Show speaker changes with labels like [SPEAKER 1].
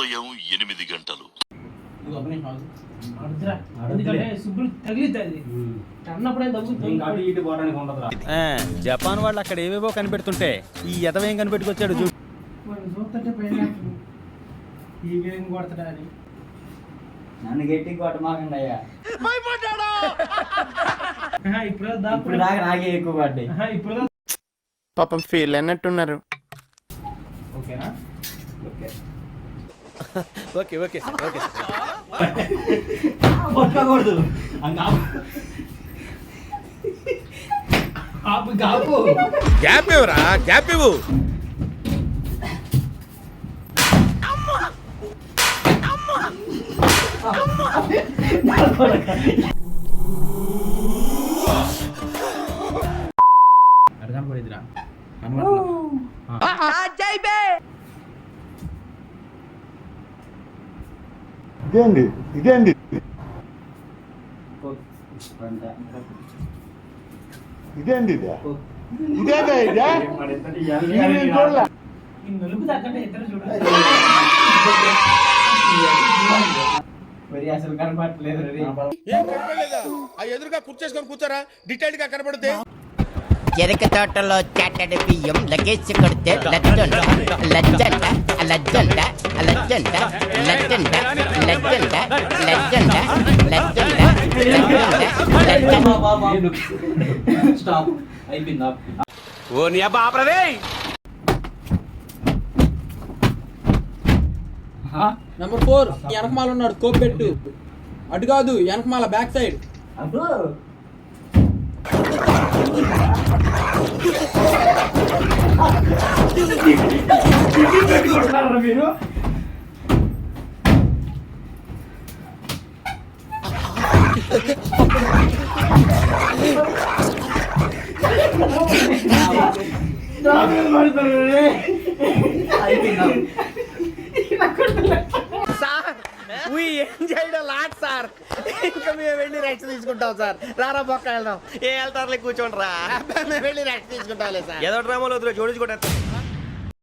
[SPEAKER 1] ఉదయం 8 గంటలు.
[SPEAKER 2] జపాన్ వాళ్ళు అక్కడ ఏవేవో కనిపెడుతుంటే ఈ ఎదవేం కనిపెట్టుకొచ్చాడు చూడు.
[SPEAKER 3] నన్ను గట్టి కొట్టమాకండి అయ్యా. ఇప్పుడు దాకా నాకే ఎక్కువ పడ్డాయి.
[SPEAKER 4] పాపం ఫీల్ అన్నట్టున్నారు.
[SPEAKER 3] ఓకేనా? ఓకే
[SPEAKER 2] ఓకే ఓకే ఓకే
[SPEAKER 3] కొట్టకూడదు.
[SPEAKER 4] గ్యాప్ ఇవ్వరా, గ్యాప్ ఇవ్వు.
[SPEAKER 2] అర్థం పడిద్దిరా
[SPEAKER 5] ఇదేంటి ఇదేంటి ఇదేంటి ఇదేదా ఇదే
[SPEAKER 3] మరి అసలు కనపడలేదు.
[SPEAKER 4] ఎదురుగా కూర్చేసుకొని కూర్చోరా, డీటెయిల్ గా కనపడితే.
[SPEAKER 6] చెరక తోటలో చాటడి బియ్యం లగేజ్ కొడితే లజ్జంట లజ్జంట లజ్జంట లజ్జంట లజ్జంట లజ్జంట లజ్జంట లజ్జంట.
[SPEAKER 3] స్టాప్ అయిపోయిందా?
[SPEAKER 2] ఓ నీ అబ్బా ఆపరదే.
[SPEAKER 7] నెంబర్ 4 వెనకమాల ఉన్నాడు, కోప్ పెట్టు. అటు కాదు, వెనకమాల బ్యాక్ సైడ్.
[SPEAKER 3] అప్పుడు మీరు
[SPEAKER 4] ఏం చేయడం లాట్ సార్. ఇంకా మేము వెళ్ళి రెస్ట్ తీసుకుంటాం సార్. రారా పక్క వెళ్దాం. ఏ వెళ్తారులే, కూర్చోండి రా. మేము వెళ్ళి రెస్ట్ తీసుకుంటాంలే సార్.
[SPEAKER 2] ఏదో డ్రామాలో జోడించుకుంటా.